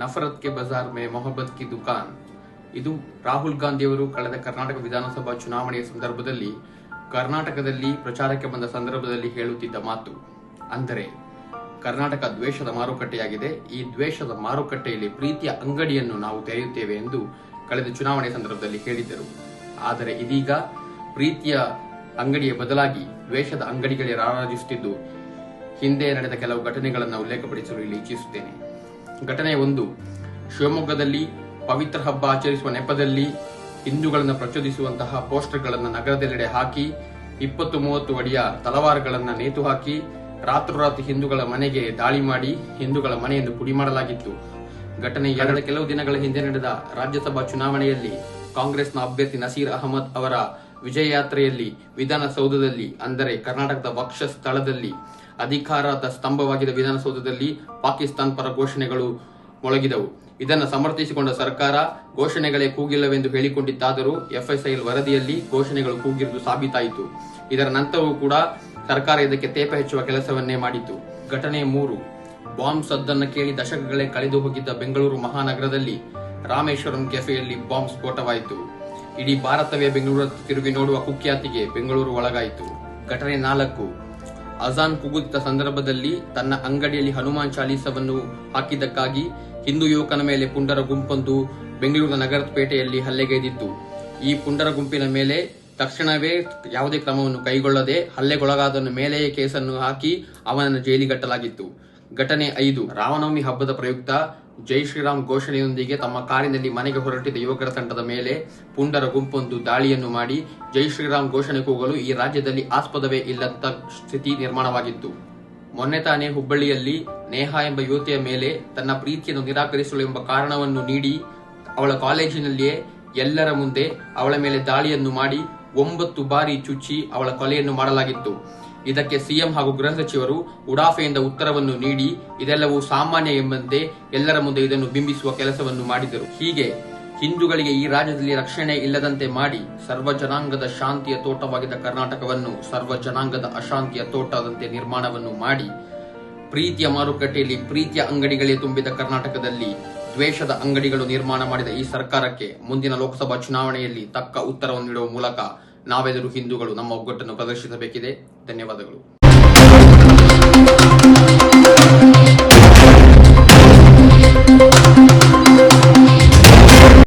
ನಫರತ್ K Bazaar May Mohabbat ಕಿ ದುಕಾನ್. ಇದು ರಾಹುಲ್ ಗಾಂಧಿಯವರು ಕಳೆದ ಕರ್ನಾಟಕ ವಿಧಾನಸಭಾ ಚುನಾವಣೆಯ ಸಂದರ್ಭದಲ್ಲಿ ಕರ್ನಾಟಕದಲ್ಲಿ ಪ್ರಚಾರಕ್ಕೆ ಬಂದ ಸಂದರ್ಭದಲ್ಲಿ ಹೇಳುತ್ತಿದ್ದ ಮಾತು. ಅಂದರೆ ಕರ್ನಾಟಕ ದ್ವೇಷದ ಮಾರುಕಟ್ಟೆಯಾಗಿದೆ, ಈ ದ್ವೇಷದ ಮಾರುಕಟ್ಟೆಯಲ್ಲಿ ಪ್ರೀತಿಯ ಅಂಗಡಿಯನ್ನು ನಾವು ತೆರೆಯುತ್ತೇವೆ ಎಂದು ಕಳೆದ ಚುನಾವಣೆ ಸಂದರ್ಭದಲ್ಲಿ ಹೇಳಿದ್ದರು. ಆದರೆ ಇದೀಗ ಪ್ರೀತಿಯ ಅಂಗಡಿಯ ಬದಲಾಗಿ ದ್ವೇಷದ ಅಂಗಡಿಗಳೇ ರಾರಾಜಿಸುತ್ತಿದ್ದು, ಹಿಂದೆ ನಡೆದ ಕೆಲವು ಘಟನೆಗಳನ್ನು ಉಲ್ಲೇಖಪಡಿಸಲು ಇಲ್ಲಿ ಇಚ್ಛಿಸುತ್ತೇನೆ. ಘಟನೆ 1, ಶಿವಮೊಗ್ಗದಲ್ಲಿ ಪವಿತ್ರ ಹಬ್ಬ ಆಚರಿಸುವ ನೆಪದಲ್ಲಿ ಹಿಂದೂಗಳನ್ನು ಪ್ರಚೋದಿಸುವಂತಹ ಪೋಸ್ಟರ್ಗಳನ್ನು ನಗರದೆಲ್ಲೆಡೆ ಹಾಕಿ 20-30 ಅಡಿಯ ತಲವಾರುಗಳನ್ನು ನೇತು ಹಾಕಿ ರಾತ್ರೋರಾತ್ರಿ ಹಿಂದೂಗಳ ಮನೆಗೆ ದಾಳಿ ಮಾಡಿ ಹಿಂದೂಗಳ ಮನೆಯನ್ನು ಪುಡಿ ಮಾಡಲಾಗಿತ್ತು. ಘಟನೆ 2 ಕೆಲವು ದಿನಗಳ ಹಿಂದೆ ನಡೆದ ರಾಜ್ಯಸಭಾ ಚುನಾವಣೆಯಲ್ಲಿ ಕಾಂಗ್ರೆಸ್ನ ಅಭ್ಯರ್ಥಿ ನಸೀರ್ ಅಹಮದ್ ಅವರ ವಿಜಯ ಯಾತ್ರೆಯಲ್ಲಿ ವಿಧಾನಸೌಧದಲ್ಲಿ, ಅಂದರೆ ಕರ್ನಾಟಕದ ವಕ್ಷ ಸ್ಥಳದಲ್ಲಿ, ಅಧಿಕಾರದ ಸ್ತಂಭವಾಗಿದ್ದ ವಿಧಾನಸೌಧದಲ್ಲಿ ಪಾಕಿಸ್ತಾನ್ ಪರ ಘೋಷಣೆಗಳು ಮೊಳಗಿದವು. ಇದನ್ನು ಸಮರ್ಥಿಸಿಕೊಂಡ ಸರ್ಕಾರ ಘೋಷಣೆಗಳೇ ಕೂಗಿಲ್ಲವೆಂದು ಹೇಳಿಕೊಂಡಿತ್ತಾದರೂ ಎಫ್ಎಸ್ಐಎಲ್ ವರದಿಯಲ್ಲಿ ಘೋಷಣೆಗಳು ಕೂಗಿರುವುದು ಸಾಬೀತಾಯಿತು. ಇದರ ನಂತರವೂ ಕೂಡ ಸರ್ಕಾರ ಇದಕ್ಕೆ ತೇಪ ಹೆಚ್ಚುವ ಕೆಲಸವನ್ನೇ ಮಾಡಿತು. ಘಟನೆ 3, ಬಾಂಬ್ ಸದ್ದನ್ನು ಕೇಳಿ ದಶಕಗಳೇ ಕಳೆದು ಹೋಗಿದ್ದ ಬೆಂಗಳೂರು ಮಹಾನಗರದಲ್ಲಿ ರಾಮೇಶ್ವರಂ ಕೆಫೆಯಲ್ಲಿ ಬಾಂಬ್ ಸ್ಫೋಟವಾಯಿತು. ಇಡೀ ಭಾರತವೇ ಬೆಂಗಳೂರು ತಿರುಗಿ ನೋಡುವ ಕುಖ್ಯಾತಿಗೆ ಬೆಂಗಳೂರು ಒಳಗಾಯಿತು. ಘಟನೆ 4, ಅಜಾನ್ ಕೂಗುತ್ತಿದ್ದ ಸಂದರ್ಭದಲ್ಲಿ ತನ್ನ ಅಂಗಡಿಯಲ್ಲಿ ಹನುಮಾನ್ ಚಾಲೀಸವನ್ನು ಹಾಕಿದ್ದಕ್ಕಾಗಿ ಹಿಂದೂ ಯುವಕನ ಮೇಲೆ ಪುಂಡರ ಗುಂಪೊಂದು ಬೆಂಗಳೂರಿನ ನಗರದ ಪೇಟೆಯಲ್ಲಿ ಹಲ್ಲೆಗೈದಿತ್ತು. ಈ ಪುಂಡರ ಗುಂಪಿನ ಮೇಲೆ ತಕ್ಷಣವೇ ಯಾವುದೇ ಕ್ರಮವನ್ನು ಕೈಗೊಳ್ಳದೆ ಹಲ್ಲೆಗೊಳಗಾದವನ ಮೇಲೆಯೇ ಕೇಸನ್ನು ಹಾಕಿ ಅವನನ್ನು ಜೈಲಿಗಟ್ಟಲಾಗಿತ್ತು. ಘಟನೆ 5, ರಾಮನವಮಿ ಹಬ್ಬದ ಪ್ರಯುಕ್ತ ಜೈ ಶ್ರೀರಾಮ್ ಘೋಷಣೆಯೊಂದಿಗೆ ತಮ್ಮ ಕಾರಿನಲ್ಲಿ ಮನೆಗೆ ಹೊರಟಿದ್ದ ಯುವಕರ ತಂಡದ ಮೇಲೆ ಪುಂಡರ ಗುಂಪೊಂದು ದಾಳಿಯನ್ನು ಮಾಡಿ ಜೈ ಶ್ರೀರಾಮ್ ಘೋಷಣೆ ಕೂಗಲು ಈ ರಾಜ್ಯದಲ್ಲಿ ಆಸ್ಪದವೇ ಇಲ್ಲಂತ ಸ್ಥಿತಿ ನಿರ್ಮಾಣವಾಗಿತ್ತು. ಮೊನ್ನೆ ತಾನೇ ಹುಬ್ಬಳ್ಳಿಯಲ್ಲಿ ನೇಹಾ ಎಂಬ ಯುವತಿಯ ಮೇಲೆ ತನ್ನ ಪ್ರೀತಿಯನ್ನು ನಿರಾಕರಿಸಲು ಎಂಬ ಕಾರಣವನ್ನು ನೀಡಿ ಅವಳ ಕಾಲೇಜಿನಲ್ಲಿಯೇ ಎಲ್ಲರ ಮುಂದೆ ಅವಳ ಮೇಲೆ ದಾಳಿಯನ್ನು ಮಾಡಿ 9 ಬಾರಿ ಚುಚ್ಚಿ ಅವಳ ಕೊಲೆಯನ್ನು ಮಾಡಲಾಗಿತ್ತು. ಇದಕ್ಕೆ ಸಿಎಂ ಹಾಗೂ ಗೃಹ ಸಚಿವರು ಉಡಾಫೆಯಿಂದ ಉತ್ತರವನ್ನು ನೀಡಿ ಇದೆಲ್ಲವೂ ಸಾಮಾನ್ಯ ಎಂಬಂತೆ ಎಲ್ಲರ ಮುಂದೆ ಇದನ್ನು ಬಿಂಬಿಸುವ ಕೆಲಸವನ್ನು ಮಾಡಿದರು. ಹೀಗೆ ಹಿಂದೂಗಳಿಗೆ ಈ ರಾಜ್ಯದಲ್ಲಿ ರಕ್ಷಣೆ ಇಲ್ಲದಂತೆ ಮಾಡಿ ಸರ್ವ ಜನಾಂಗದ ಶಾಂತಿಯ ತೋಟವಾಗಿದ್ದ ಕರ್ನಾಟಕವನ್ನು ಸರ್ವ ಜನಾಂಗದ ಅಶಾಂತಿಯ ತೋಟದಂತೆ ನಿರ್ಮಾಣವನ್ನು ಮಾಡಿ ಪ್ರೀತಿಯ ಮಾರುಕಟ್ಟೆಯಲ್ಲಿ ಪ್ರೀತಿಯ ಅಂಗಡಿಗಳೇ ತುಂಬಿದ ಕರ್ನಾಟಕದಲ್ಲಿ ದ್ವೇಷದ ಅಂಗಡಿಗಳು ನಿರ್ಮಾಣ ಮಾಡಿದ ಈ ಸರ್ಕಾರಕ್ಕೆ ಮುಂದಿನ ಲೋಕಸಭಾ ಚುನಾವಣೆಯಲ್ಲಿ ತಕ್ಕ ಉತ್ತರವನ್ನು ನೀಡುವ ಮೂಲಕ ನಾವೆಲ್ಲರೂ ಹಿಂದೂಗಳು ನಮ್ಮ ಒಗ್ಗಟ್ಟನ್ನು ಪ್ರದರ್ಶಿಸಬೇಕಿದೆ. ಧನ್ಯವಾದಗಳು.